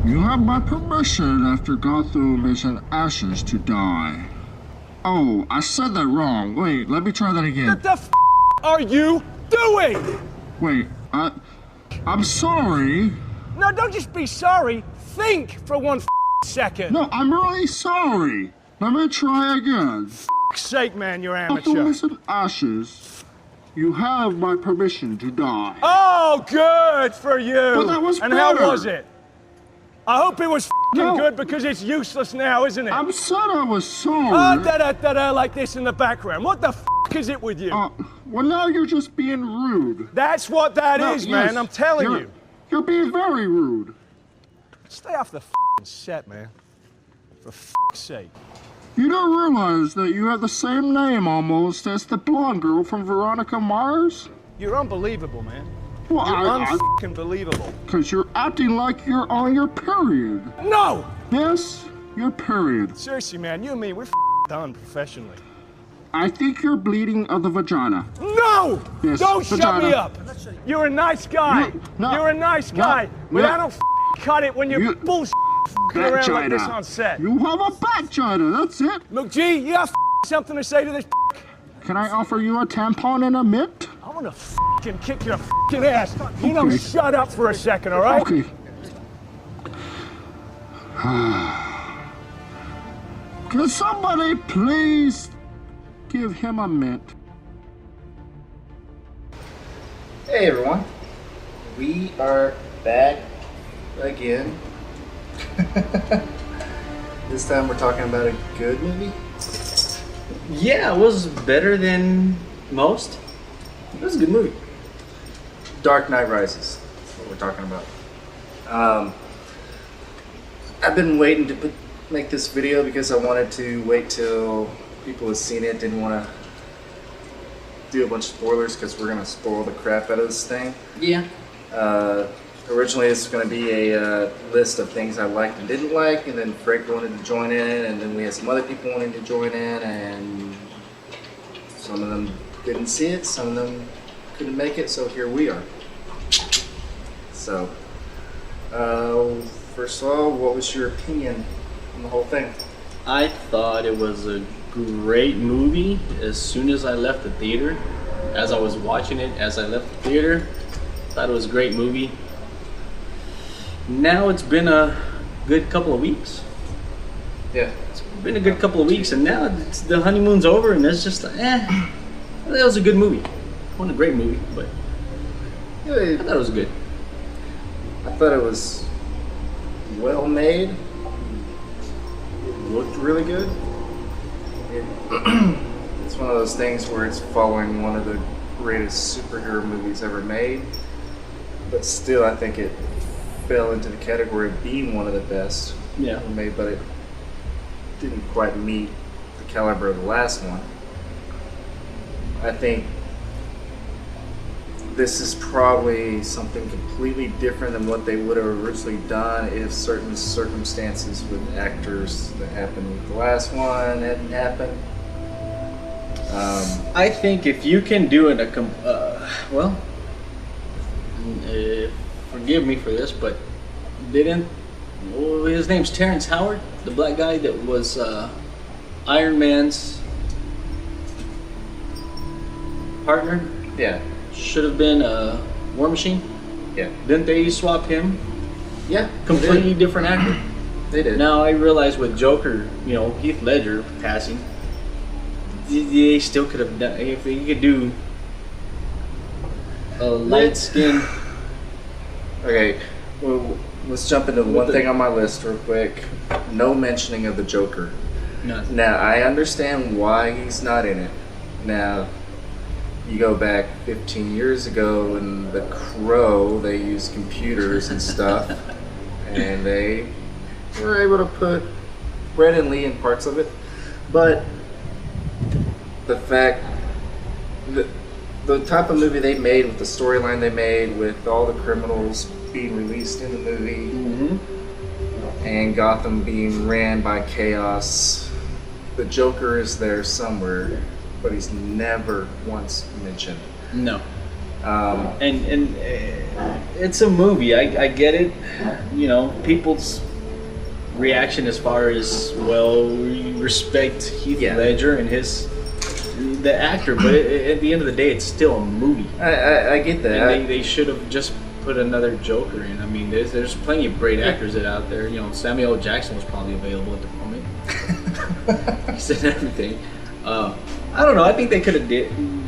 You have my permission after Gotham is in ashes to die. Oh, I said that wrong. Wait, let me try that again. What the f are you doing? Wait, I'm sorry. No, don't just be sorry. Think for one second. No, I'm really sorry. Let me try again. F***'s sake, man, you're amateur. Gotham is in ashes. You have my permission to die. Oh, good for you. But that was And better. how was it? I hope it was f***ing No. good because it's useless now, isn't it? I'm said I was sorry. Oh, da-da-da-da like this in the background. What the f*** is it with you? Well, now you're just being rude. That's what that is, No, yes, man. I'm telling you. You're being very rude. Stay off the f***ing set, man. For f***'s sake. You don't realize that you have the same name almost as the blonde girl from Veronica Mars? You're unbelievable, man. Well, You're un-f***ing believable. Because you're acting like you're on your period. No! Yes, your period. Seriously, man, you and me, we're done professionally. I think you're bleeding of the vagina. No! Yes, Don't shut vagina. me up. You're a nice guy. No, You're a nice guy. But no. I don't cut it when you're bullshit around like this on set. You have a vagina, that's it. Look, G, you got something to say to this? Can I offer you a tampon and a mitt? I'm gonna kick your ass. You know, shut up for a second, all right? Okay. Can somebody please give him a mint? Hey everyone, we are back again. This time we're talking about a good movie. Yeah, it was better than most. It was a good movie. Dark Knight Rises. That's what we're talking about. I've been waiting to make this video because I wanted to wait till people have seen it. Didn't want to do a bunch of spoilers because we're gonna spoil the crap out of this thing. Yeah. Originally, this was going to be a list of things I liked and didn't like, and then Frank wanted to join in, and then we had some other people wanting to join in, and some of them didn't see it, some of them couldn't make it, so here we are. So, first of all, what was your opinion on the whole thing? I thought it was a great movie as soon as I left the theater. As I was watching it, as I left the theater, I thought it was a great movie. Now it's been a good couple of weeks. Yeah. It's been a good couple of weeks, and now the honeymoon's over, and it's just like, that was a good movie. It wasn't a great movie, but I thought it was good. I thought it was well made. It looked really good. It's one of those things where it's following one of the greatest superhero movies ever made, but still I think it fell into the category of being one of the best ever made, but it didn't quite meet the caliber of the last one. I think this is probably something completely different than what they would have originally done if certain circumstances with actors that happened with the last one hadn't happened. I think if you can do it, forgive me for this, but his name's Terrence Howard, the black guy that was Iron Man's partner? Yeah. Should have been War Machine. Yeah. Didn't they swap him? Yeah. Completely different actor. They did. Now I realize with Joker, Heath Ledger passing, they still could have done, if you could do a light skin. Okay, well, let's jump into one thing on my list real quick. No mentioning of the Joker. No. Now, I understand why he's not in it. Now, you go back 15 years ago in The Crow, they used computers and stuff, and they were able to put Brandon Lee in parts of it. But the fact that the type of movie they made, with the storyline they made, with all the criminals being released in the movie, and Gotham being ran by chaos, the Joker is there somewhere, but he's never once mentioned. No. And it's a movie. I get it. You know, people's reaction as far as, well, we respect Heath Ledger and the actor, but at the end of the day, it's still a movie. I get that. And they should have just put another Joker in. I mean, there's plenty of great actors that out there. You know, Samuel L. Jackson was probably available at the moment. He said everything. I don't know. I think they could have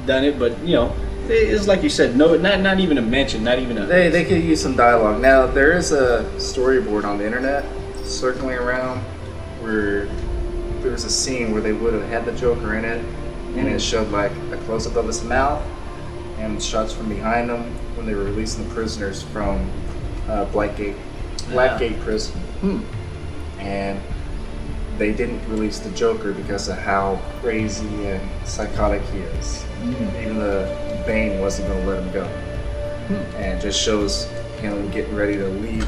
done it, but you know, it's like you said. No, not even a mention. Not even a. They could use some dialogue. Now there is a storyboard on the internet circling around where there was a scene where they would have had the Joker in it, and it showed like a close up of his mouth and shots from behind him when they were releasing the prisoners from Blackgate prison. And they didn't release the Joker because of how crazy and psychotic he is. Even the Bane wasn't going to let him go. And it just shows him getting ready to leave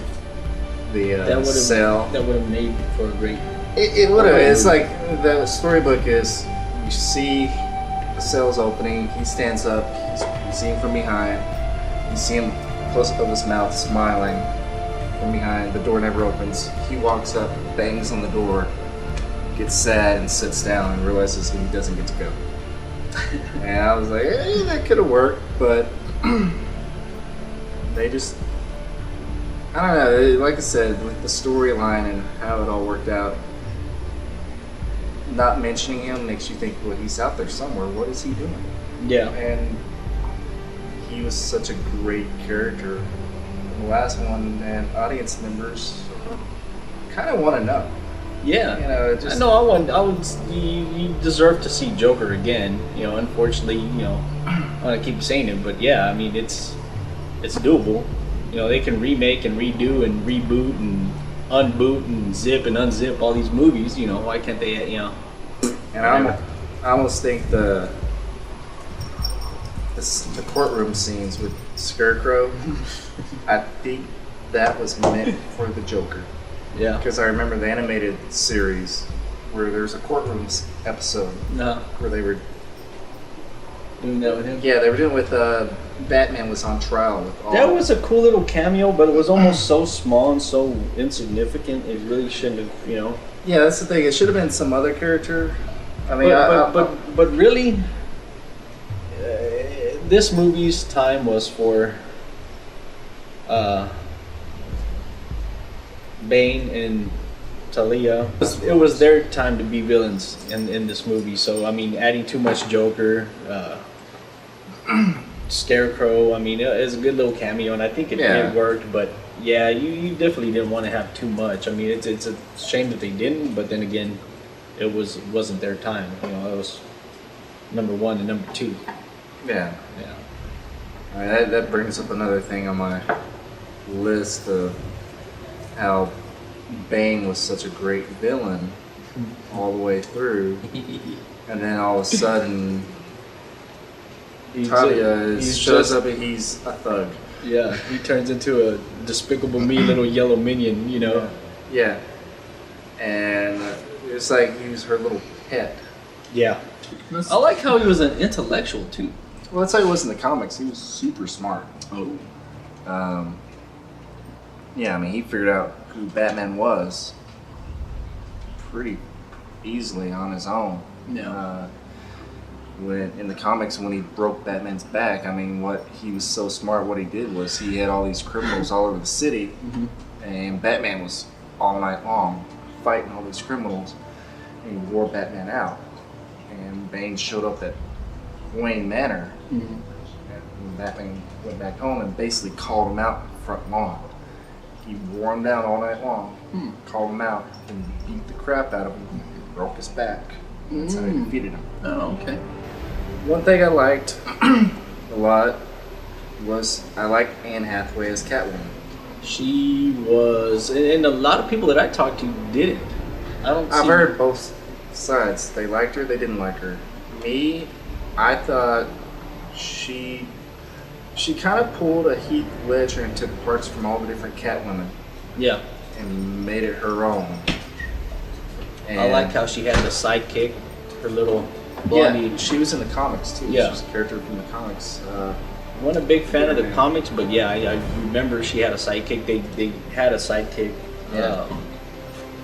the cell. That would have made for a great. It would have. It's like the storybook is, you see the cell's opening, he stands up, you see him from behind, you see him close up of his mouth smiling from behind, the door never opens, he walks up, bangs on the door, gets sad and sits down and realizes he doesn't get to go. And I was like, that could have worked, but they just, I don't know, like I said, with the storyline and how it all worked out, not mentioning him makes you think, well, he's out there somewhere, what is he doing? Yeah. And he was such a great character. The last one, and audience members kind of want to know. Yeah, you know, just, you deserve to see Joker again. You know, unfortunately, you know, I want to keep saying it, but yeah, I mean, it's doable. You know, they can remake and redo and reboot and unboot and zip and unzip all these movies. You know, why can't they? You know, and I almost think the courtroom scenes with Scarecrow, I think that was meant for the Joker. Yeah. Because I remember the animated series where there's a courtroom episode where they were doing that with him. Yeah, they were doing it with Batman was on trial with all. That was a cool little cameo, but it was almost so small and so insignificant. It really shouldn't have, you know. Yeah, that's the thing. It should have been some other character. I mean, but really, this movie's time was for Bane and Talia. It was their time to be villains in this movie. So I mean, adding too much Joker, Scarecrow. I mean, it's a good little cameo, and I think it worked. But yeah, you definitely didn't want to have too much. I mean, it's a shame that they didn't. But then again, it wasn't their time. You know, it was number one and number two. Yeah. All right, that brings up another thing on my list of how Bane was such a great villain all the way through, and then all of a sudden Talia shows up and he's a thug. Yeah, he turns into a Despicable Me little yellow minion, you know. Yeah, and it's like he was her little pet. Yeah, I like how he was an intellectual too. Well, that's how he was in the comics. He was super smart. Oh. Yeah, I mean, he figured out who Batman was pretty easily on his own. Yeah. When in the comics, when he broke Batman's back, I mean, what he was so smart. What he did was he had all these criminals all over the city, and Batman was all night long fighting all these criminals, and he wore Batman out. And Bane showed up at Wayne Manor, and Batman went back home and basically called him out in the front lawn. He wore him down all night long, called him out, and beat the crap out of him, broke his back. That's how he defeated him. Oh, okay. One thing I liked a lot was I liked Anne Hathaway as Catwoman. She was, and a lot of people that I talked to didn't. I've heard both sides. They liked her, they didn't like her. Me, I thought she kind of pulled a Heath Ledger and took parts from all the different Catwomen. Yeah. And made it her own. And I like how she had the sidekick, her little blondie. Yeah, she was in the comics too. Yeah. She was a character from the comics. wasn't a big fan of the comics, but yeah, I remember she had a sidekick. They had a sidekick. Yeah.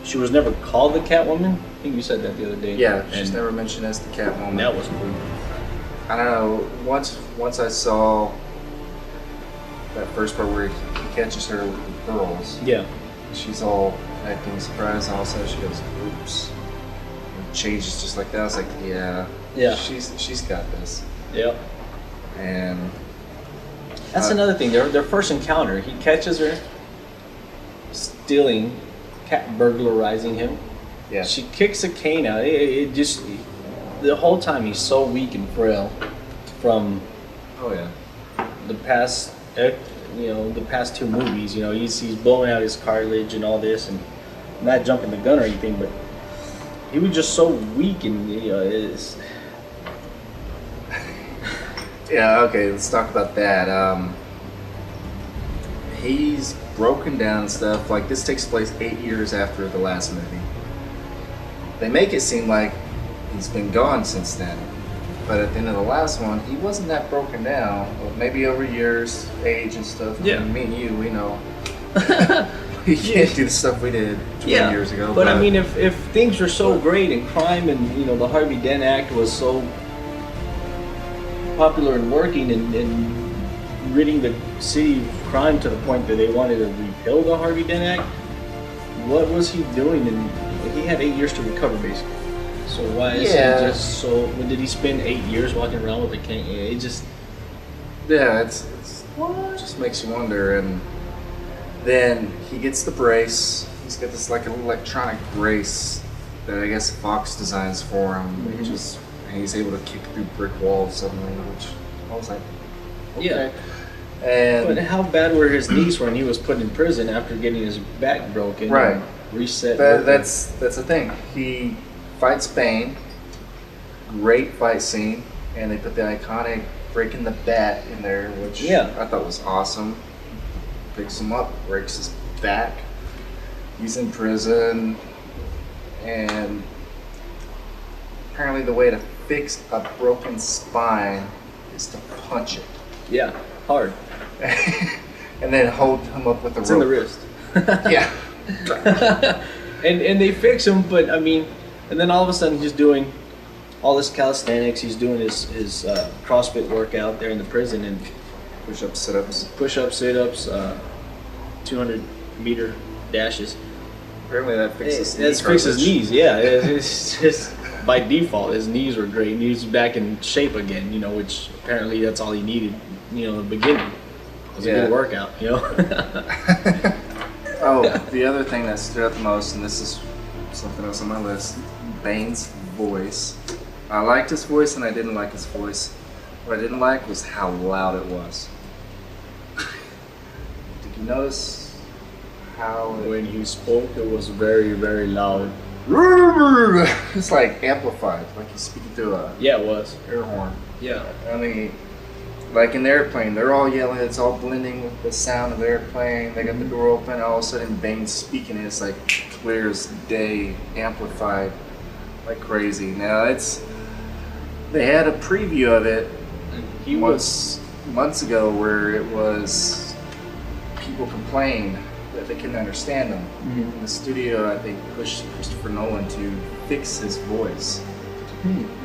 She was never called the Catwoman. I think you said that the other day. Yeah, she's and never mentioned as the Catwoman. that was cool. I don't know. Once I saw that first part where he catches her with the pearls, Yeah. she's all acting surprised, and all of a sudden she goes, "Oops," and changes just like that. I was like, "Yeah, she's got this." Yep. And That's another thing. Their first encounter, he catches her stealing, burglarizing him. yeah, She kicks a cane out. It just the whole time he's so weak and frail from oh yeah, the past, the past two movies. He's blowing out his cartilage and all this, and not jumping the gun or anything, but he was just so weak and it's. yeah. Okay, let's talk about that. He's broken down and stuff. Like this takes place 8 years after the last movie. They make it seem like he's been gone since then. But at the end of the last one, he wasn't that broken down. Well, maybe over years, age and stuff. Yeah. I mean, me and you, we know. We can't do the stuff we did 20 years ago. But I mean, if things were so great and crime and the Harvey Dent Act was so popular and working and ridding the city of crime to the point that they wanted to repeal the Harvey Dent Act, what was he doing? And he had 8 years to recover, basically. So why is he just so? When did he spend 8 years walking around with a cane? It just it's just makes you wonder. And then he gets the brace. He's got this like an electronic brace that I guess Fox designs for him, Mm-hmm. and he's able to kick through brick walls suddenly, which I was like, okay. And But how bad were his knees when he was put in prison after getting his back broken? Right. And reset. that's the thing. He fights Bane. Great fight scene, and they put the iconic breaking the bat in there, which I thought was awesome. Picks him up, breaks his back. He's in prison, and apparently the way to fix a broken spine is to punch it. Yeah, hard. And then hold him up with the It's rope. in the wrist. Yeah. and they fix him, but I mean, and then all of a sudden he's doing all this calisthenics. He's doing his CrossFit workout there in the prison and Push-ups, sit-ups. push-ups, sit-ups, 200-meter dashes. Apparently that fixes That fixes knees. Yeah, it's just by default his knees were great. And he's back in shape again. Which apparently that's all he needed. In the beginning was a good workout. Oh, the other thing that stood out the most, and this is something else on my list, Bane's voice. I liked his voice and I didn't like his voice. What I didn't like was how loud it was. Did you notice how When he spoke, it was very, very loud. it's like amplified, like he's speaking through a Yeah, it was. air horn. Yeah. I mean, like in the airplane, they're all yelling. It's all blending with the sound of the airplane. They got the door open. All of a sudden, Bane's speaking. And it's like clear as day, amplified like crazy. Now they had a preview of it. He was. Months ago, where it was people complained that they couldn't understand him. Mhm. The studio, I think, pushed Christopher Nolan to fix his voice,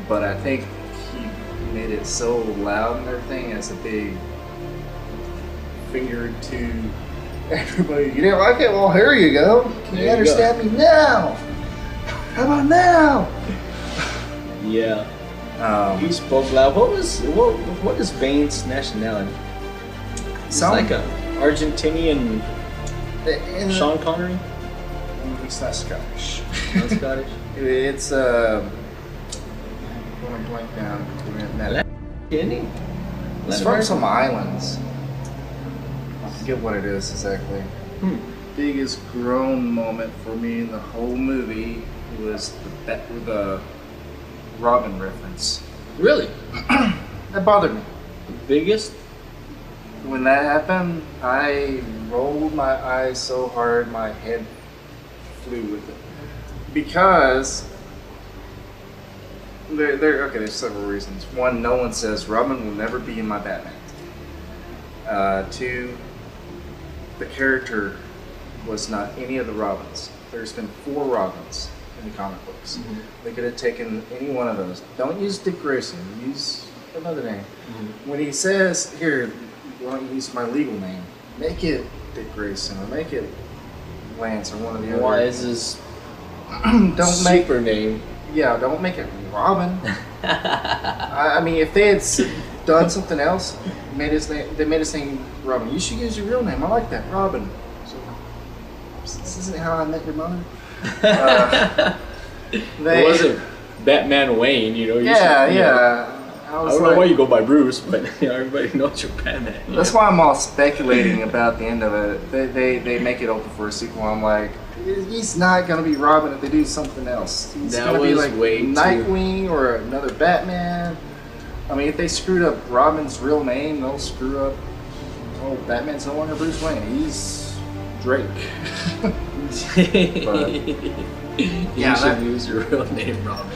but I think he made it so loud and everything as a big finger to everybody. You didn't like it? Well, here you go. Can you understand me now? How about now? Yeah. He spoke loud. What is Bane's nationality? He's like a Argentinian Sean Connery. He's not Scottish. Not Scottish. It's going to blank down. Isn't he? It's from some islands. I forget what it is exactly. Biggest groan moment for me in the whole movie was the Robin reference. Really? That bothered me. The biggest? When that happened, I rolled my eyes so hard my head flew with it. Because there's several reasons. One, no one says Robin will never be in my Batman. Two, the character was not any of the Robins. There's been 4 Robins in the comic books. They could have taken any one of those. Don't use Dick Grayson. Use another name. When he says, here, you want to use my legal name, make it Dick Grayson or make it Lance or one of the other. Why is his don't make super name? Yeah, don't make it Robin. I mean, if they had done something else, made his name, they made his name Robin. You should use your real name. I like that, Robin. So, this isn't how I met your mother. It wasn't Batman Wayne, you know. Yeah. I don't know why you go by Bruce, but you know, everybody knows you're Batman. That's why I'm all speculating about the end of it. They make it open for a sequel. I'm like, he's not gonna be Robin if they do something else. He's gonna be like Nightwing or another Batman. I mean, if they screwed up Robin's real name, they'll screw up. Oh, Batman's no longer Bruce Wayne. He's Drake. But, you should use your real name, Robin.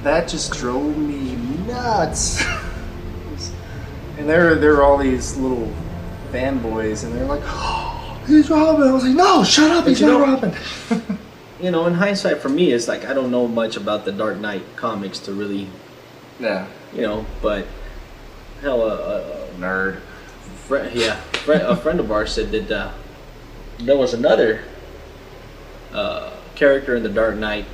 That just drove me nuts. And there are all these little fanboys, and they're like, "Oh, he's Robin." I was like, "No, shut up, he's not Robin." You know, in hindsight, for me, it's like I don't know much about the Dark Knight comics to really, Yeah. you know. But hell, Nerd. a friend of ours said that there was another character in the Dark Knight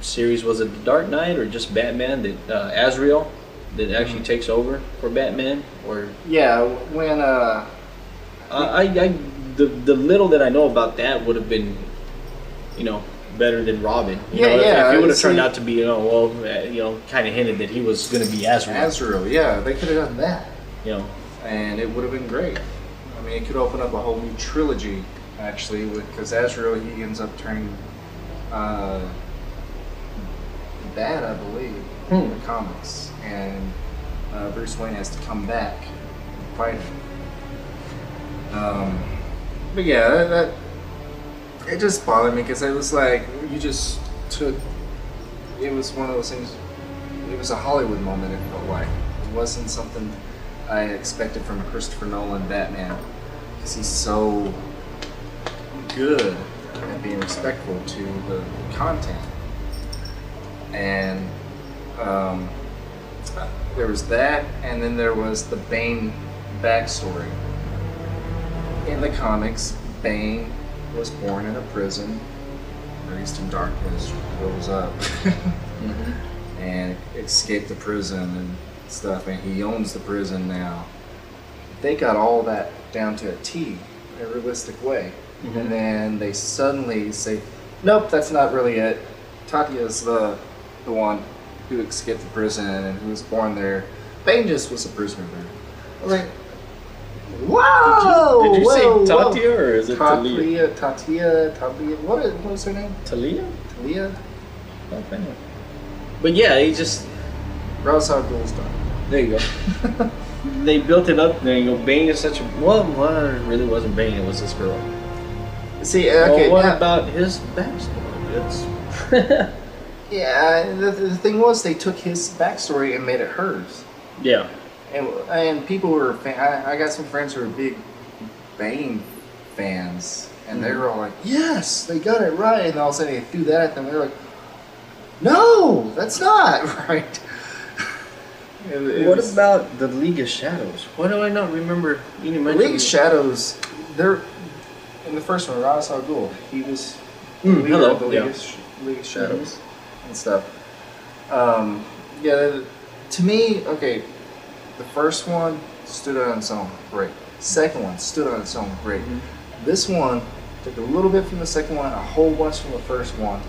series. Was it the Dark Knight or just Batman? That Azrael that actually takes over for Batman, or Yeah, when the little that I know about that would have been, you know, better than Robin. You know, if he would have turned out to be, you know, kind of hinted that he was going to be Azrael. Azrael, yeah, they could have done that, You know, and it would have been great. I mean, it could open up a whole new trilogy, actually, because Azrael, he ends up turning bad, I believe, in the comics, and Bruce Wayne has to come back and fight him. But yeah, that it just bothered me because it was like you just took. It was one of those things. It was a Hollywood moment. It felt like it wasn't something I expected from a Christopher Nolan Batman, because he's so good at being respectful to the content. And there was that, and then there was the Bane backstory. In the comics, Bane was born in a prison, raised in darkness, rose up, and escaped the prison and stuff, and he owns the prison now. They got all that down to a T, in a realistic way. And then they suddenly say, nope, that's not really it. Tatia's the one who escaped the prison and who was born there. Bane just was a prisoner there. I was like, whoa! Did you whoa, say whoa. Tatia or is it Talia? Tatia. What was her name? Talia? Talia? Okay. But yeah, he just. Ra's al Ghul's done. There you go. They built it up. There you go. Bane is such a. Well, it really wasn't Bane. It was this girl. See, okay. Well, what about his backstory? Yeah, the thing was, they took his backstory and made it hers. Yeah. And people were, I got some friends who are big Bane fans, and they were all like, yes, they got it right. And all of a sudden they threw that at them. They're like, no, that's not right. What about the League of Shadows? Why do I not remember you mentioning League of Shadows? They're in the first one. Ra's al Ghul. He was leader of the League of Shadows and stuff. Yeah, to me, okay, the first one stood on its own, great. Second one stood on its own, great. This one took a little bit from the second one, a whole bunch from the first one,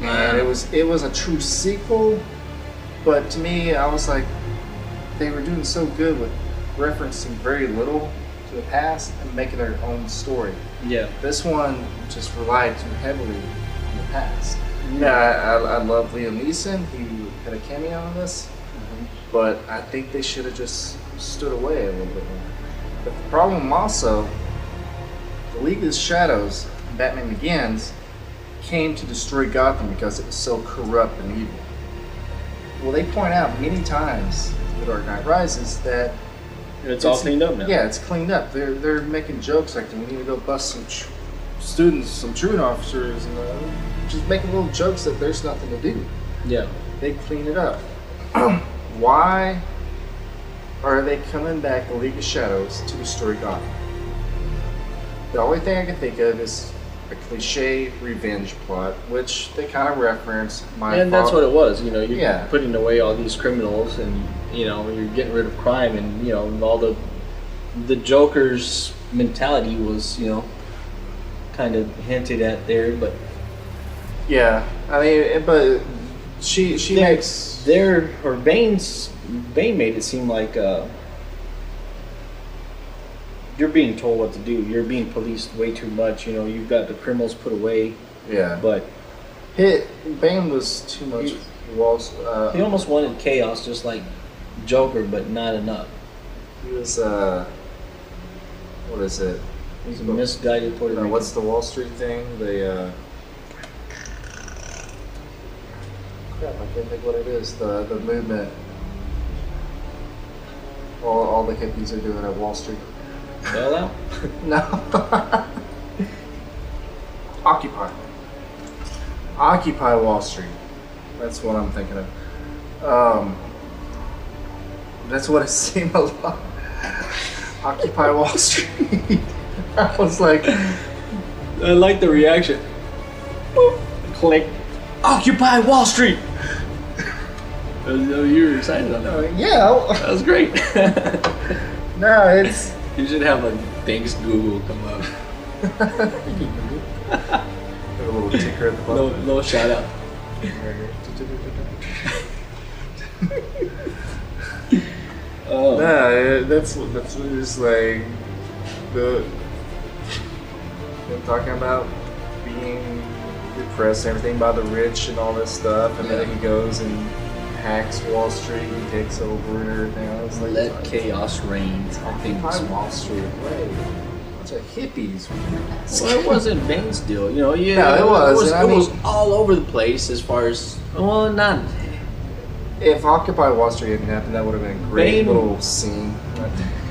and it was a true sequel. But to me, I was like, they were doing so good with referencing very little to the past and making their own story. Yeah. This one just relied too heavily on the past. Yeah, I love Liam Neeson. He had a cameo in this, but I think they should have just stood away a little bit more. But the problem also, the League of Shadows, Batman Begins, came to destroy Gotham because it was so corrupt and evil. Well, they point out many times in The Dark Knight Rises that It's all cleaned up now. Yeah, it's cleaned up. They're making jokes like we need to go bust some students, some truant officers, and just making little jokes that there's nothing to do. Yeah. They clean it up. Why are they coming back in League of Shadows to destroy Gotham? The only thing I can think of is a cliche revenge plot, which they kind of reference. And that's what it was. You know, you're Yeah. putting away all these criminals, and you know, you're getting rid of crime, and you know, all the Joker's mentality was, you know, kind of hinted at there, but Yeah, I mean, but she makes Bane made it seem like you're being told what to do. You're being policed way too much. You know, you've got the criminals put away, yeah. but Bane was too much. he almost wanted chaos, just like Joker, but not enough. He was what is it? He's a misguided Puerto Rican. What's the Wall Street thing? They crap, I can't think what it is. The movement. All the hippies are doing at Wall Street. Bailout? No. Occupy Wall Street. That's what I'm thinking of. That's what it seemed a lot. Occupy Wall Street. I was like, I like the reaction. Boop. Click. Occupy Wall Street. You were excited on that. yeah. That was great. No, it's. You should have like thanks Google come up. A little ticker at the bottom. No shout out. Oh. Nah, that's just like them talking about being depressed and everything by the rich and all this stuff, and then he goes and hacks Wall Street and takes over and everything. I was like, Let chaos reign. Occupy Wall Street. Wait, bunch of hippies. Well, it wasn't Bane's deal, you know. Yeah, No, it was. It was all over the place as far as not. If Occupy Wall Street hadn't happened, that would have been a great Bane- little scene.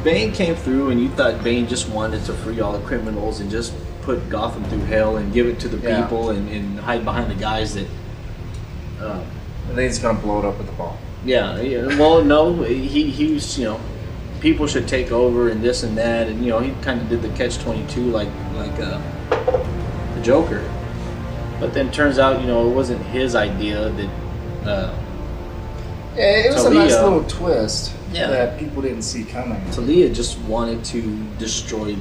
Bane came through, and you thought Bane just wanted to free all the criminals and just put Gotham through hell and give it to the Yeah. people and hide behind the guys that. And then he's gonna blow it up with the ball. Yeah. Well, no, he was, you know, people should take over and this and that, and you know, he kind of did the catch-22 like the Joker. But then turns out, you know, it wasn't his idea that. Yeah, it was a nice Talia- little twist Yeah. that people didn't see coming. Talia just wanted to destroy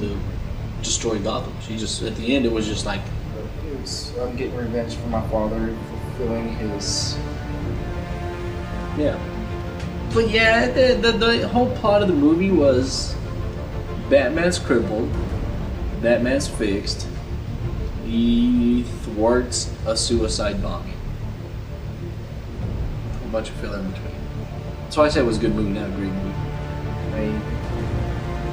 Gotham. She just, at the end, it was just like, I'm getting revenge for my father, fulfilling his. yeah. But yeah, the whole plot of the movie was Batman's crippled, Batman's fixed, he thwarts a suicide bombing. A bunch of filler in between. That's why I said it was a good movie, not a great movie.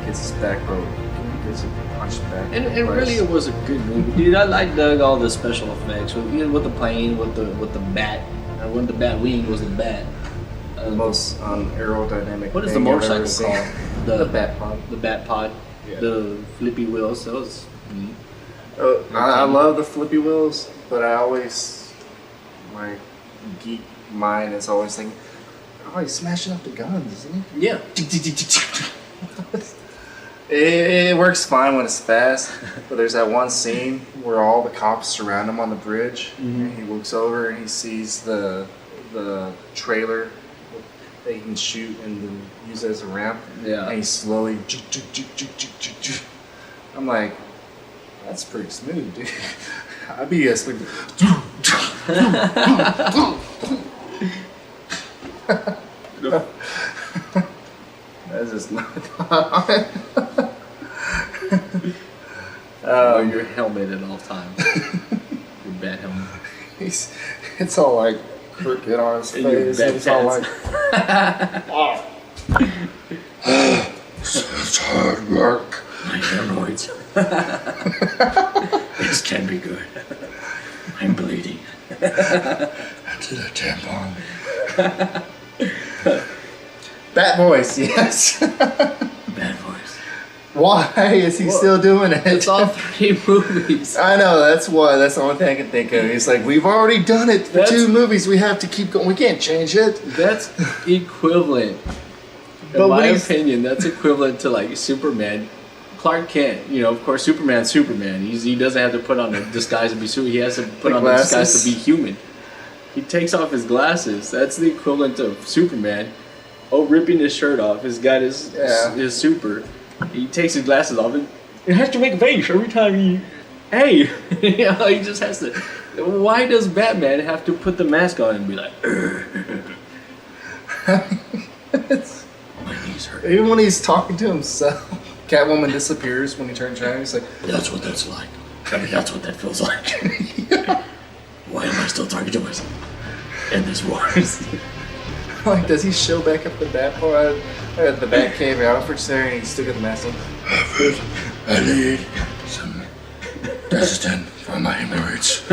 He gets his back broke. He gets punched back. And really, it was a good movie, dude. I dug all the special effects with the plane, with the bat. When the bat wing was the bat. The most aerodynamic. What is the thing I've ever motorcycle seen. called? The bat pod. The bat pod. Yeah. The flippy wheels. That was neat. I love the flippy wheels, but I always, my geek mind is always thinking, oh, he's smashing up the guns, isn't he? Yeah. It works fine when it's fast, but there's that one scene where all the cops surround him on the bridge, and he looks over and he sees the trailer that he can shoot and then use as a ramp. Yeah. And he slowly. I'm like, that's pretty smooth, dude. I'd be like. That's just not. Your helmet at all times. Your bat helmet. It's all like crooked on his And your face. bad It's all like. It's hard work. My hemorrhoids. This can be good. I'm bleeding. To the tampon. Bat voice, yes. Why is he still doing it? It's all 3 movies. I know, that's why. That's the only thing I can think of. He's like, we've already done it for 2 movies. We have to keep going. We can't change it. That's equivalent. In my opinion, that's equivalent to like Superman. Clark Kent, of course, Superman's Superman. He doesn't have to put on a disguise to be Superman. He has to put on a disguise to be human. He takes off his glasses. That's the equivalent of Superman. Ripping his shirt off. He's got his super. He takes his glasses off and it has to make a face every time he... Hey! He just has to... Why does Batman have to put the mask on and be like... My knees hurt. Even when he's talking to himself, Catwoman disappears when he turns around. He's like, that's what that's like. That's what that feels like. Why am I still talking to myself? And this war. Like, does he show back up the Batpod at the Batcave Alfred's there and he's still got the mask on? Alfred, I need some Destin for my hemorrhoids.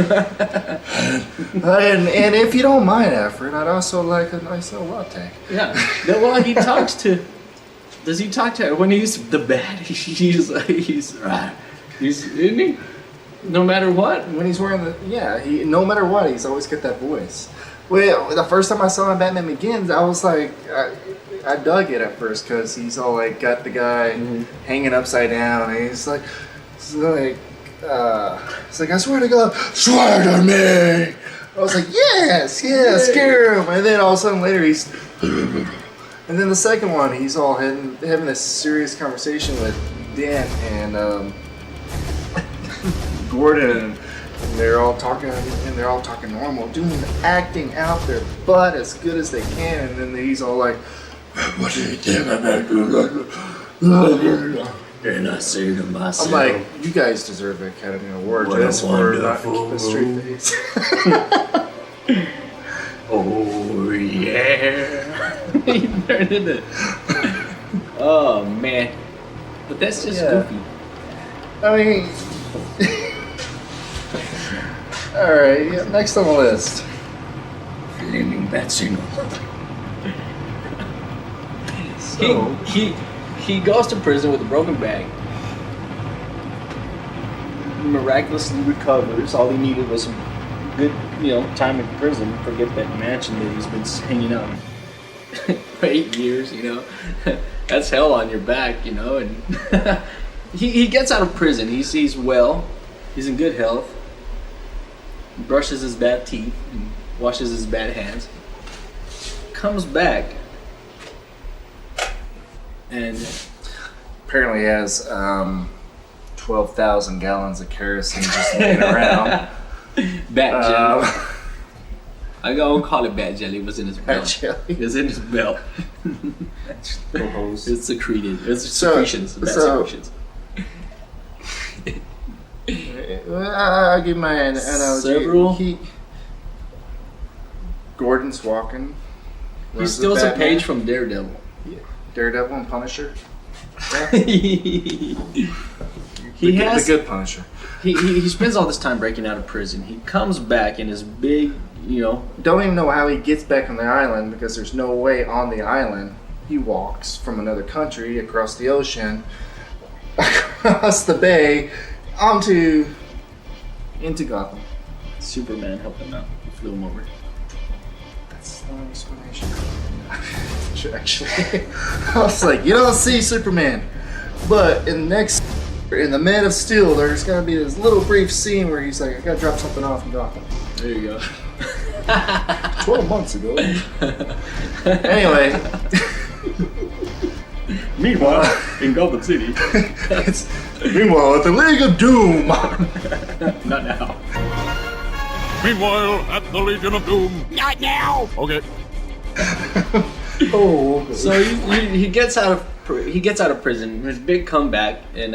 And if you don't mind, Alfred, I'd also like a nice little latte. Yeah. Well, he talks to... Does he talk to... When he's the Bat, he's isn't he? No matter what? When he's wearing the... Yeah, no matter what, he's always got that voice. Well, the first time I saw him in Batman Begins, I was like, I dug it at first because he's all like got the guy hanging upside down, and he's like, I swear to God, swear to me. I was like, yes, scare him. And then all of a sudden later he's, and then the second one he's all having this serious conversation with Dent and Gordon. And they're all talking normal, acting out their butt as good as they can, and then he's all like, what do you think about And I say to myself, I'm like, you guys deserve an Academy Award just for not keeping a straight face. oh yeah. He turned into... Oh man. But that's just goofy. I mean... Alright, next on the list. Flaming bat signal. So, he goes to prison with a broken back. Miraculously recovers. All he needed was some good, time in prison. Forget that mansion that he's been hanging out for 8 years. That's hell on your back. And he gets out of prison. He's well. He's in good health. Brushes his bad teeth and washes his bad hands. Comes back and apparently has 12,000 gallons of kerosene just laying around. Bat jelly. I won't call it bat jelly. It was in his belt. Bat jelly. It was in his belt. Little hose. It's secreted. It's secretions. Secretions. I'll give my analogy. Gordon's walking. He steals a page from Daredevil. Yeah. Daredevil and Punisher. Yeah. The good Punisher. He spends all this time breaking out of prison. He comes back in his big, Don't even know how he gets back on the island because there's no way on the island. He walks from another country across the ocean, across the bay, into Gotham. Superman helped him out. He flew him over. That's not an explanation. Actually, I was like, you don't see Superman, but in the Man of Steel, there's gotta be this little brief scene where he's like, I gotta drop something off in Gotham. There you go. 12 months ago. Anyway. Meanwhile, in Gotham City. Meanwhile, at the League of Doom. Not now. Meanwhile, at the Legion of Doom. Not now. Okay. Oh. Okay. So he gets out of prison. His big comeback, and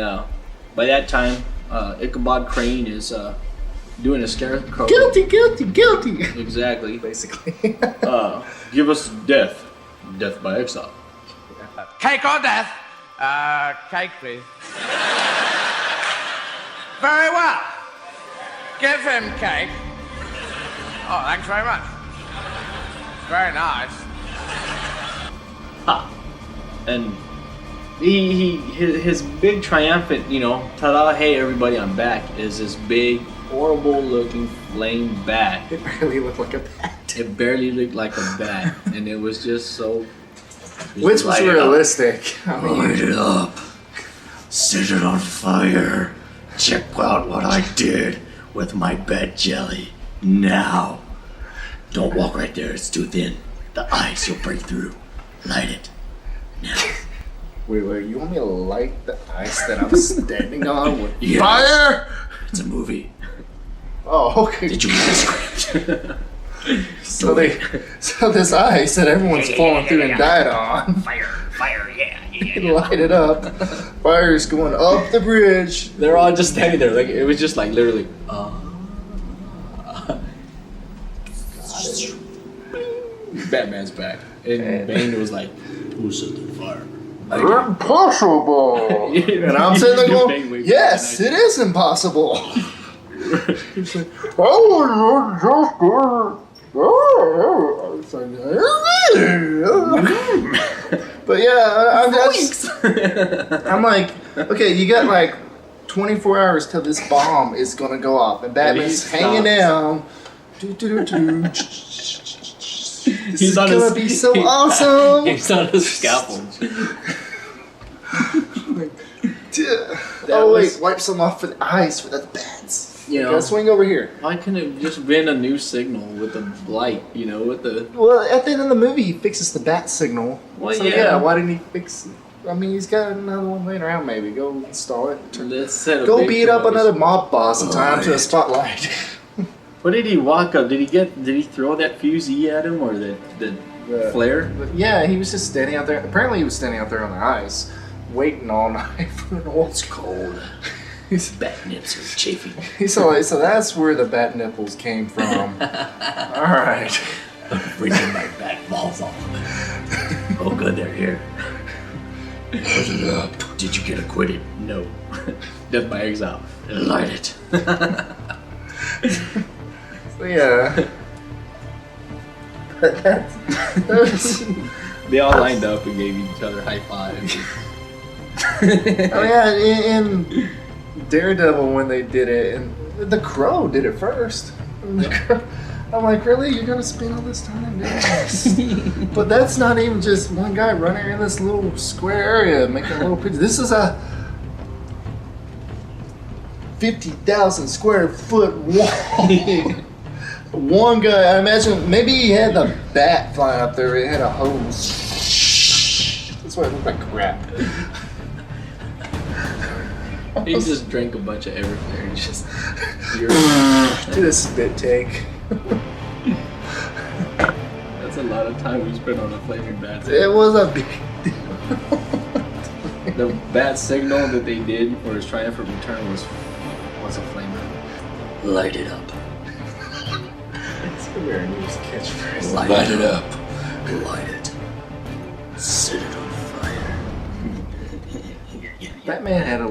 by that time, Ichabod Crane is doing a scarecrow. Guilty. Exactly. Basically. Give us death by exile. Cake or death? Cake, please. Very well. Give him cake. Oh, thanks very much. Very nice. Ha! And his big triumphant, ta-da, hey everybody, I'm back, is this big, horrible looking flame bat. It barely looked like a bat. It barely looked like a bat, and it was just so. Which was realistic. Light it up. Set it on fire. Check out what I did with my bat jelly. Now. Don't walk right there, it's too thin. The ice you'll break through. Light it. Now. Wait, you want me to light the ice that I'm standing on with Yes. fire? It's a movie. Oh, okay. Did you read the script? So this ice that everyone's falling through and died on. Fire, yeah. Light it up. Fire's going up the bridge. They're all just standing there. Like it was just like literally. Batman's back, and Bane was like, "Who set the fire?" Impossible. And I'm sitting there going, yes, it is impossible. He's like, but yeah, I'm like, okay, you got like 24 hours till this bomb is gonna go off, and Batman's hanging down. This is gonna be so awesome. He's on a scaffold. Oh wait, wipe some off for the eyes for the bats. Gotta swing over here. Why couldn't it just been a new signal with the light? With the. Well, at the end of the movie, he fixes the bat signal. Well, so, yeah. Why didn't he fix? I mean, he's got another one laying around. Maybe go install it. Let's set a Go big beat up noise. another mob boss and tie him to a spotlight. What did he walk up? Did he throw that fusee at him or the flare? Yeah, he was just standing out there. Apparently, he was standing out there on the ice, waiting all night for an old. It's cold. Bat nips are chafing. So that's where the bat nipples came from. All right. Bringing my bat balls off. Oh, good, they're here. Put it up. Did you get acquitted? No. Death by exile. Light it. So yeah. They all lined up and gave each other high fives. Oh yeah, in Daredevil when they did it, and the Crow did it first. I'm like, really? You're gonna spend all this time doing this? But that's not even just one guy running in this little square area making little pictures. This is a 50,000 square foot wall. One guy, I imagine, maybe he had the bat flying up there. It had a hose. That's why it looked like crap. He just drank a bunch of Everclear and just. Did a spit take. That's a lot of time we spent on a flaming bat. It was a big The bat signal that they did for his triumphant return was a flamer. Light it up. It's a very news catchphrase. Light it up. Light it. Set it on fire. Batman had a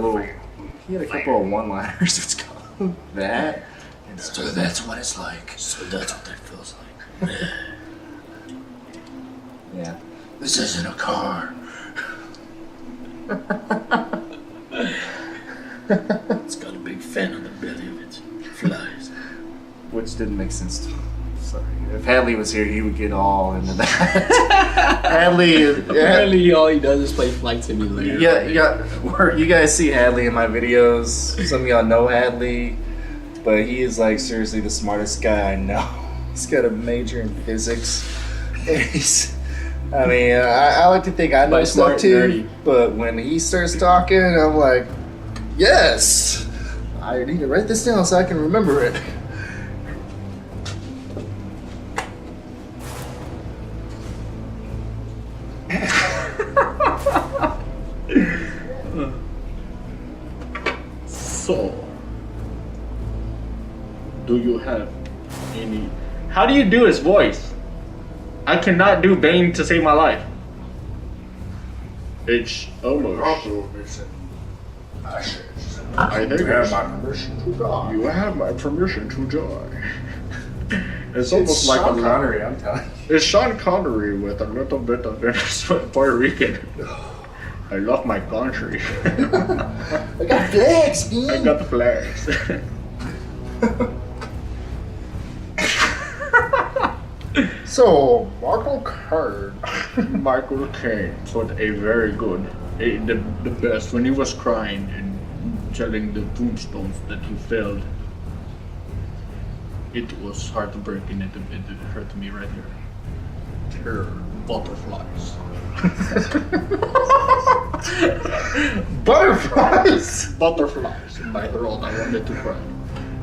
couple of one-liners. It's called that. And So that's what it's like. So that's what that feels like. yeah. This isn't a car. It's got a big fan on the belly of it. It flies. Which didn't make sense to me. Sorry. If Hadley was here, he would get all into that. Hadley. Apparently, all he does is play Flight Simulator. You guys see Hadley in my videos. Some of y'all know Hadley, but he is like seriously the smartest guy I know. He's got a major in physics. I like to think I know By stuff smart, too, nerdy. but when he starts talking, I'm like, yes, I need to write this down so I can remember it. So, do you have any? How do you do his voice? I cannot do Bane to save my life. It's almost. I think you have my permission to die. It's almost like Sean a Connery, I'm telling you. It's Sean Connery with a little bit of Puerto Rican. I love my country. I got flags, man. I got the flags. So, Michael Caine. Michael Caine put a very good, the best, when he was crying and telling the tombstones that he failed. It was heartbreaking. It hurt me right here. Terror, butterflies. Butterflies! Butterflies in my throat. I wanted to cry.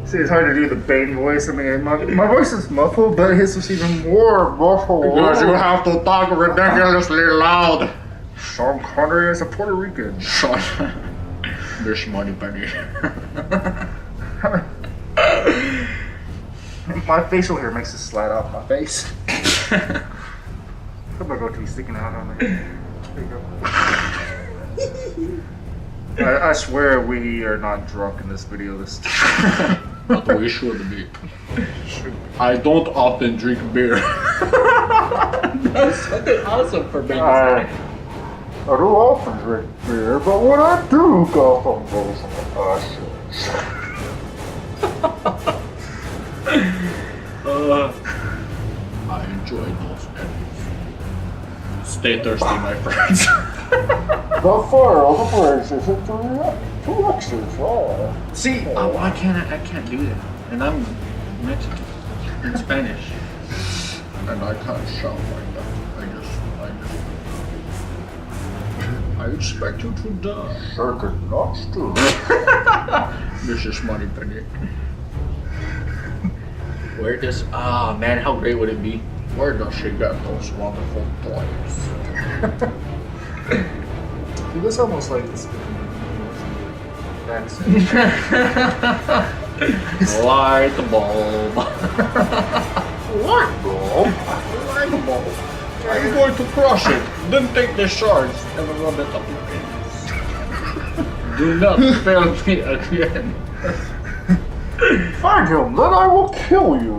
See, it's hard to do the Bane voice. I mean, my voice is muffled, but his was even more muffled. Because you have to talk ridiculously loud. Sean Connery is a Puerto Rican. Miss Moneypenny. My facial hair makes it slide off my face. Put my goatee sticking out on there. There you go. I swear we are not drunk in this video this time. But we should be. I don't often drink beer. That's something awesome for me. I don't often drink beer, but when I do go from those ashes. I enjoy those eddies. Stay thirsty, my friends. The fire of the blaze is to exercise. See, I can't do that. And I'm Mexican in Spanish. And I can't shout like that. I expect you to die. Circuit not still. This is Moneypenny. Where does man, how great would it be? Where does she get those wonderful toys? He was almost like this. Light the bulb. Light bulb? Light the bulb. I'm going to crush it. Then take the shards and rub it up your penis. Do not fail me again. Find him, then I will kill you.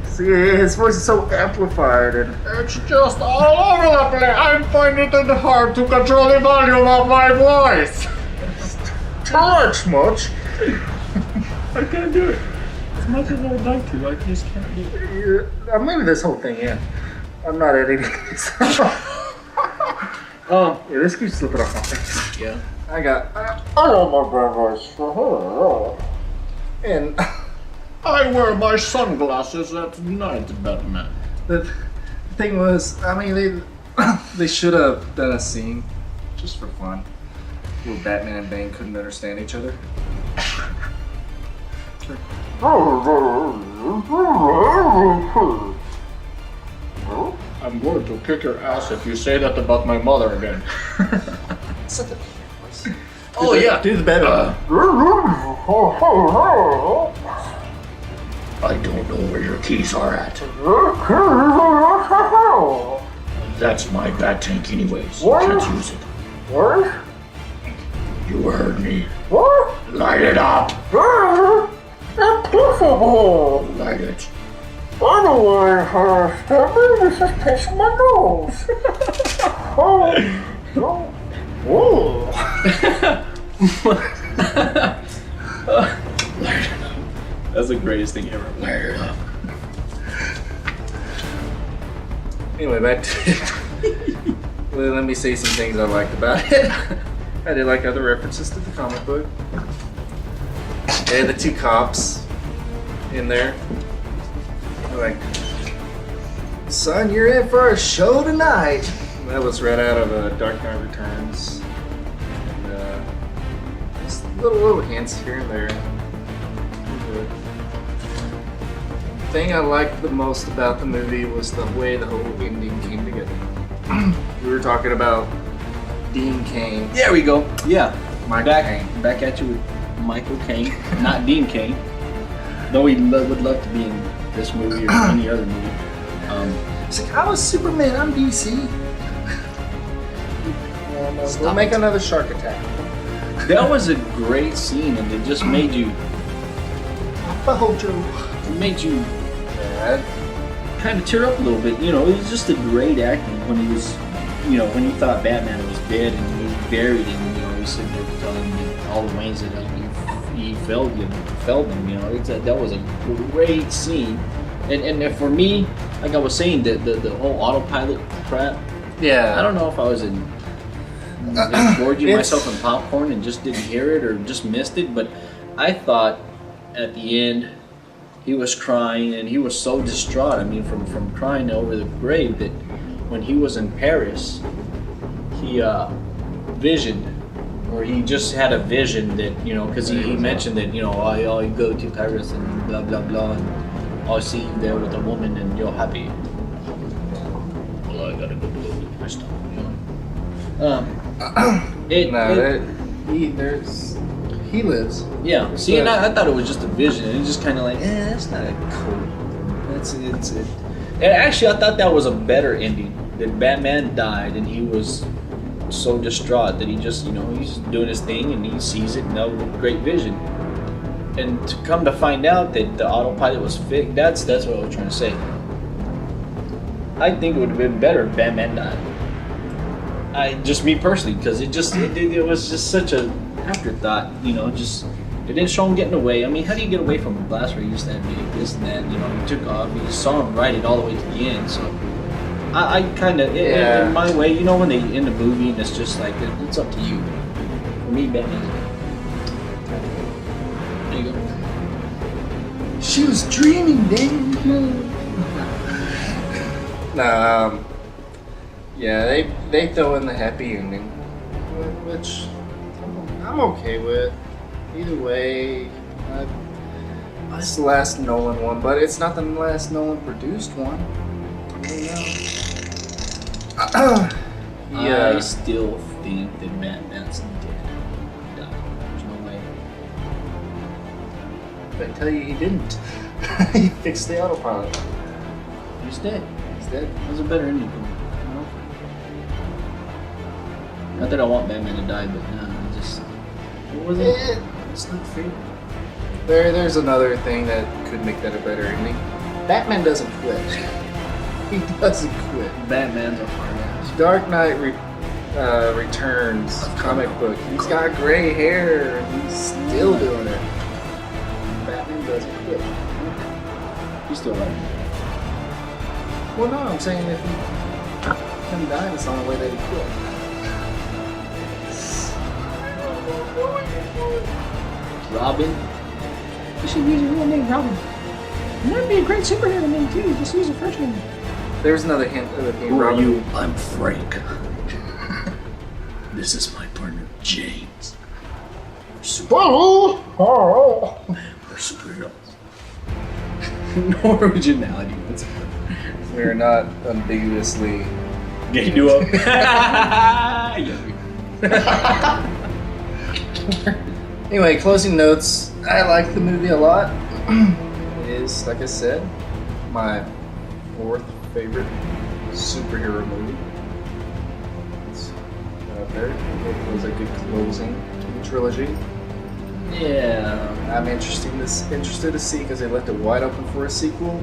See, his voice is so amplified and It's just all over the place. I'm finding it hard to control the volume of my voice. much. I can't do it. As much as I'd like to, I just can't do it. I'm leaving this whole thing in. I'm not editing this. Yeah, this keeps slipping off my face. Yeah. I got my bad voice for her. And I wear my sunglasses at night, Batman. The thing was, I mean, they should have done a scene just for fun where Batman and Bane couldn't understand each other. I'm going to kick your ass if you say that about my mother again. Oh yeah, do the better. I don't know where your keys are at. That's my bat tank anyways. You can't use it. What? You heard me. What? Light it up. Impossible! Light it. By the way, Stanley, this is pinching my nose. That's the greatest thing ever. Light it up. Anyway, back to well, let me say some things I liked about it. I did like other references to the comic book. They had the two cops in there. They're like, son, you're in for a show tonight. That was right out of Dark Knight Returns. And just little hints here and there. The thing I liked the most about the movie was the way the whole ending came together. We were talking about Dean Cain. There we go. Yeah. Michael Caine. Back at you with Michael Caine, not Dean Cain. Though he would love to be in this movie or any other movie. It's like, I was Superman, I'm DC. Stop make another shark attack. That was a great scene, and it just made you kind of tear up a little bit. You know, it was just a great acting when he was you know, when he thought Batman was dead and he was buried, and you know, he said they were telling him all the ways that he felled him. You know, that was a great scene. And for me, like I was saying, the whole autopilot crap. Yeah. I don't know if I was gorging myself in popcorn and just didn't hear it or just missed it, but I thought at the end he was crying and he was so distraught. I mean, from crying over the grave, that when he was in Paris, he visioned, or he just had a vision that, you know, because he mentioned that, you know, I go to Paris and blah blah blah, and I'll see you there with a woman and you're happy. Well, I gotta go do my stuff, you know. He lives. Yeah. See, and I thought it was just a vision, and it's just kind of like, that's not a cool. It's. And actually, I thought that was a better ending. That Batman died, and he was so distraught that he just, you know, he's doing his thing, and he sees it, and that was a great vision. And to come to find out that the autopilot was fake, that's what I was trying to say. I think it would have been better if Batman died. Just me personally, because it was just such a afterthought, you know, just it didn't show him getting away. I mean, how do you get away from a blast where he used to have this and that, you know, he took off, you saw him ride it all the way to the end, so I kind of, in my way, you know, when they end the movie and it's just like, it's up to you. For me, Batman. There you go. She was dreaming, then. Yeah, they throw in the happy ending, which I'm okay with. Either way, it's the last Nolan one, but it's not the last Nolan produced one. I still think that Batman's dead. There's no way. But I tell you, he didn't. He fixed the autopilot. He's dead. He's dead. That was a better ending for me. Not that I want Batman to die, but no, just what was it? It's not fair. There's another thing that could make that a better ending. Batman doesn't quit. He doesn't quit. Batman's a hard ass. Dark Knight Returns comic book. He's got gray hair and he's still doing it. Batman doesn't quit. He's still alive. Well, no, I'm saying if he died, it's not the way that he quit. Robin? You should use your real name, Robin. And that'd be a great superhero name too. Just use a first name. There's another hint of the Who are you? I'm Frank. This is my partner, James. We're superheroes. No originality. We're not ambiguously gay duo. Anyway, closing notes. I like the movie a lot. It is, like I said, my fourth favorite superhero movie. It's out there. It was a good closing to the trilogy. Yeah. I'm interested to see because they left it wide open for a sequel.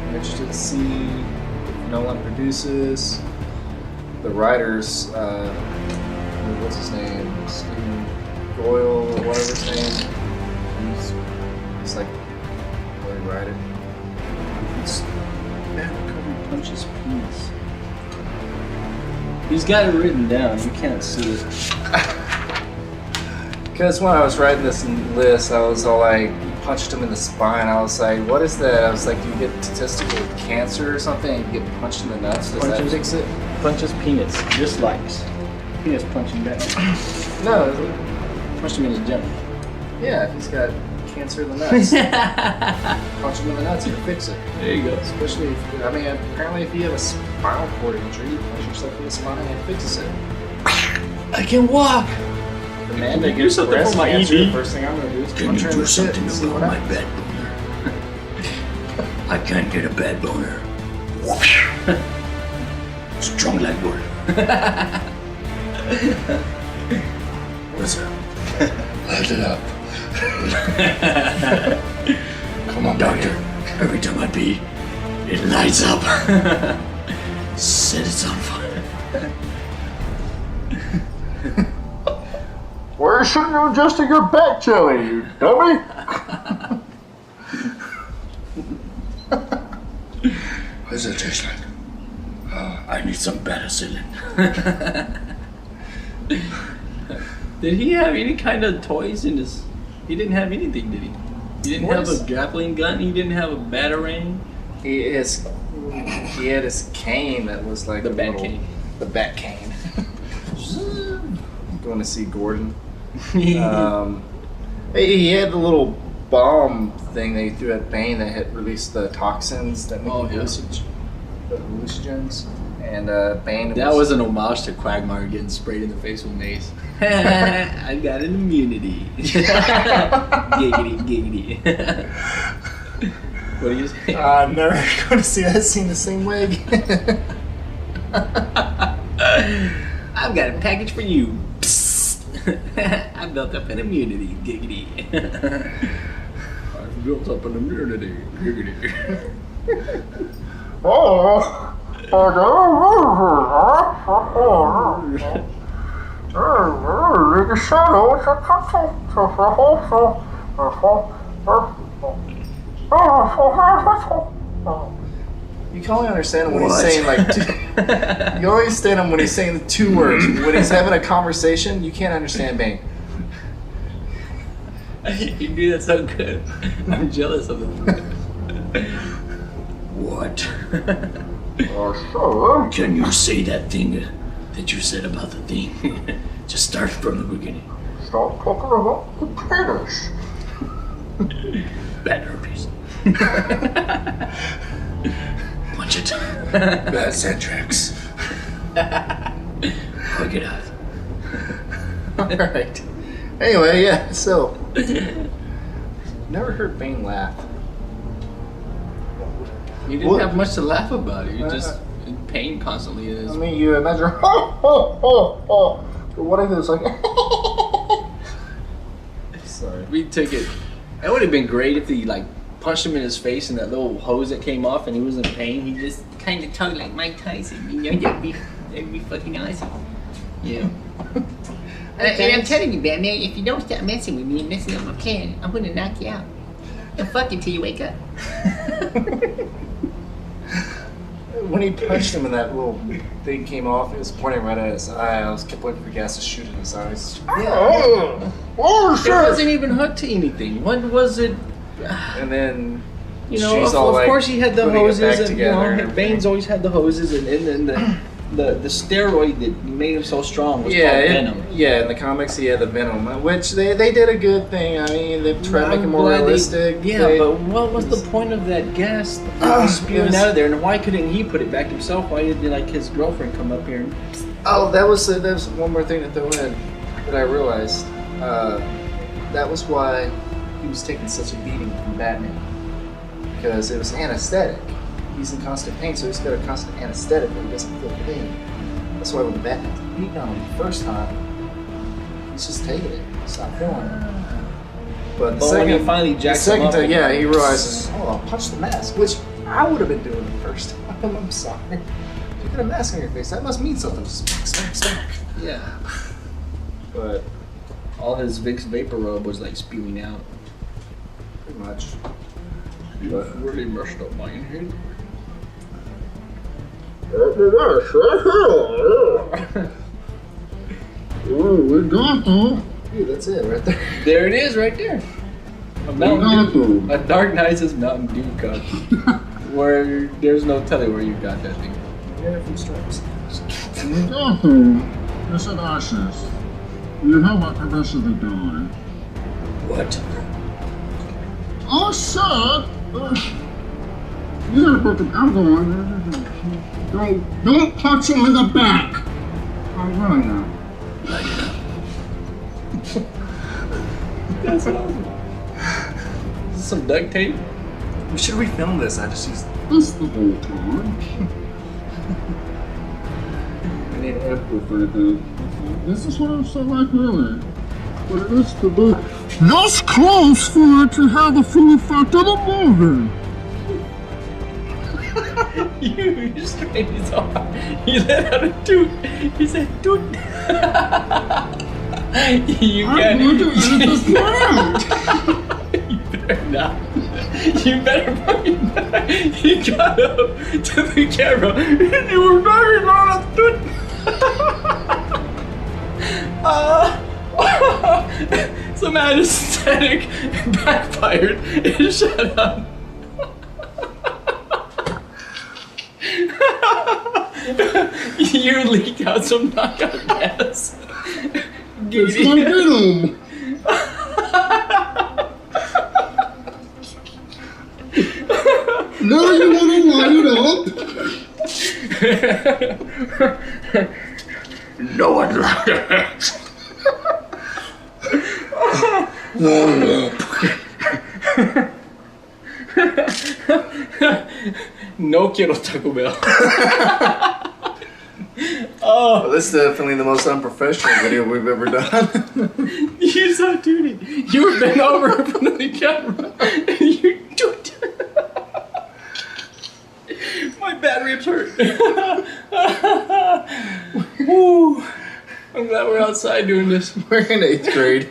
I'm interested to see if Nolan produces. The writers, what's his name? Stephen Doyle or whatever his name. He's like, what did he write it? It's Batman punches penis. He's got it written down. You can't see it. Because when I was writing this list, I was all like, punched him in the spine. I was like, what is that? I was like, do you get testicular cancer or something and you get punched in the nuts? Does that fix it? Punches penis. Dislikes. Penis punching back. No. Punched him in his junk. Yeah, if he's got cancer in the nuts. Punch him in the nuts and fix it. There you go. Especially if, apparently if you have a spinal cord injury, you punch yourself in the spine and it fixes it. I can walk! The man that do gets something breast for my cancer, ED? the first thing I'm going to do is Can punch you her in do the shit something and see what about my happens. bad boner? I can't get a bad boner. Strong like wood. What's up? Light it up. Come on, doctor. Every time I pee, it lights up. Set it on fire. Why shouldn't you adjusting your back jelly, you dummy? What does it taste like? I need some penicillin. Did he have any kind of toys in his? He didn't have anything, did he? He didn't have a grappling gun. He didn't have a batarang. He had his cane that was like The a bat little- cane. The bat cane. Going to see Gordon. He had the little bomb thing they threw at Bane that had released the toxins that make you hallucinogens. And Bane That was an homage to Quagmire getting sprayed in the face with mace. I got an immunity. Giggity, giggity. What do you say? I'm never going to see that scene the same way again. I've got a package for you. Psst. I built up an immunity. Giggity. I've built up an immunity. Giggity. You can only understand him when he's saying like you only understand him when he's saying the two words. When he's having a conversation, you can't understand Bane. You do that so good. I'm jealous of it. What? Can you say that thing that you said about the thing? Just start from the beginning. Stop talking about the penis. Bad herpes. Punch it. Bad Xantrax. Hug it out. Alright. Anyway, yeah, so never heard Bane laugh. You didn't What? have much to laugh about. You're just in pain constantly. I mean, you imagine, but what if it was like, sorry. We took it. It would have been great if he like punched him in his face and that little hose that came off and he was in pain. He just kind of talked like Mike Tyson. You know, that'd be fucking awesome. Yeah. And I'm telling you, Batman, if you don't stop messing with me and messing up my plan, I'm gonna knock you out. And fuck you till you wake up. When he punched him and that little thing came off, it was pointing right at his eye. I was kept waiting for gas to shoot in his eyes. Oh, It wasn't even hooked to anything. What was it? And then You know, she's of, all of like course he had the putting it hoses, back and together and Bane's always had the hoses, and then the steroid that made him so strong was called Venom. Yeah, in the comics he had the Venom, which they did a good thing. I mean, they tried to make it more realistic. But what was the point of that gas spewing out of there, and why couldn't he put it back himself? Why did like his girlfriend come up here? And... Oh, that was one more thing to throw in that I realized. That was why he was taking such a beating from Batman, because it was anesthetic. He's in constant pain, so he's got a constant anesthetic where he doesn't feel pain. That's why when Batman's beating on him the first time, he's just taking it. He's not feeling it. But the But when he finally jacks him up, time, yeah, he realizes, oh, I'll punch the mask, which I would have been doing the first time. I'm sorry. If you got a mask on your face, that must mean something. Smack, smack, smack. yeah, But all his Vicks Vapor Rub was like spewing out. pretty much. You really messed up my head. Oh, we got them. Dude, that's it right there. There it is, right there. A We got Mountain Dew, them. a Dark Knight's Mountain Dew cup, where there's no telling where you got that thing. Yeah, from Stripes. We got them. Mr. Ashes. You have a permission to die. What? Oh, sir! You gotta put them. I'm going. Don't punch him in the back! I'm running now. Light it up. That's awesome. Is this some duct tape? Should we film this? I just used. That's the whole time. I need to Amplified. This is what I'm so like, really. But it is to be this close for it to have the full effect of the movie. You strained his arm. He let out a toot. He said, toot. You I'm can't. going to edit this part out. You better not. You better fucking not. He got up to the camera. You were very loud. Some anesthetic backfired and shut up. You leaked out some knockout gas. It's my venom. Now you want to line it up? No one liked it. No quiero Taco Bell. Well, this is definitely the most unprofessional video we've ever done. You saw Tootie. You were bent over in front of the camera. And you toot. My bad ribs hurt. Woo. I'm glad we're outside doing this. We're in 8th grade.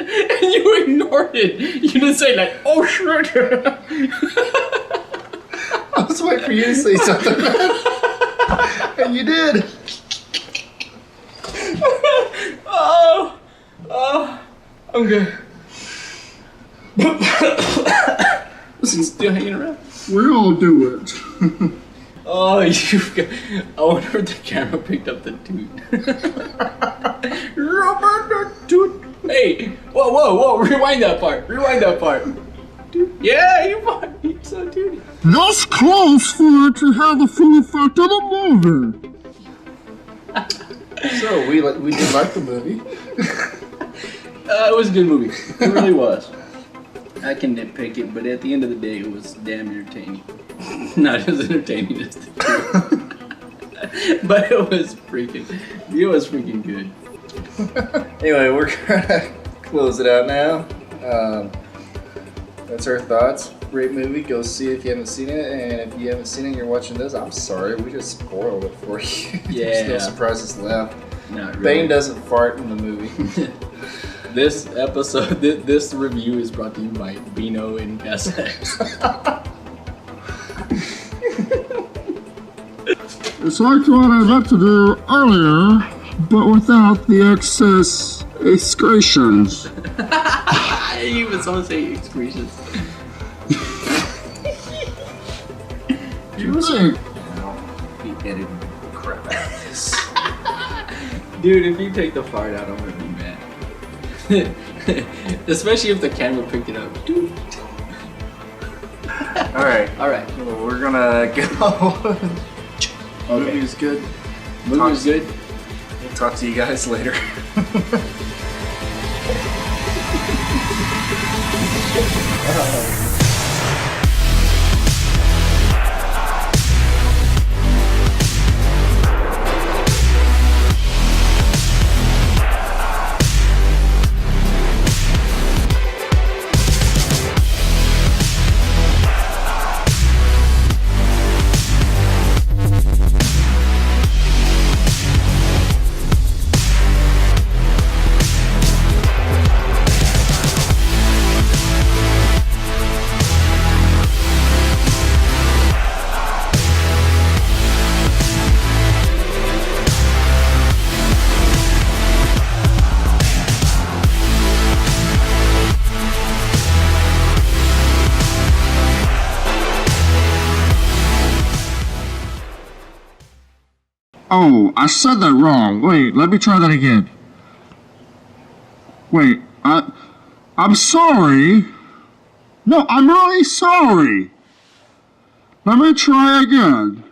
And you ignored it. You didn't say like, oh shit. I was waiting for you to say something. And you did. Oh, I'm good. Still hanging around. We all do it. Oh, you got. I wonder if the camera picked up the toot. Robert toot. Hey, whoa! Rewind that part. Yeah, you saw Tootie. That's close for it to have the full effect of the movie. So, we did like the movie. It was a good movie. It really was. I can nitpick it, but at the end of the day, it was damn entertaining. Not as entertaining as the two. But it was freaking good. Anyway, we're gonna close it out now. That's our thoughts. Great movie. Go see it if you haven't seen it. And if you haven't seen it and you're watching this, I'm sorry. We just spoiled it for you. There's no Yeah. surprises left. Not really. Bane doesn't fart in the movie. This episode, this review is brought to you by Beano and SX. It's like what I meant to do earlier, but without the excess excretions. You even someone say excretions. You think? Be edited crap out of this. Dude, if you take the fart out, I'm gonna be mad. Especially if the camera picked it up. Dude. Alright. Alright. Well, we're gonna go. Okay. Movie's good. Movie's good. We'll talk to you guys later. Oh, I said that wrong. Wait, let me try that again. Wait, I'm sorry. No, I'm really sorry. Let me try again.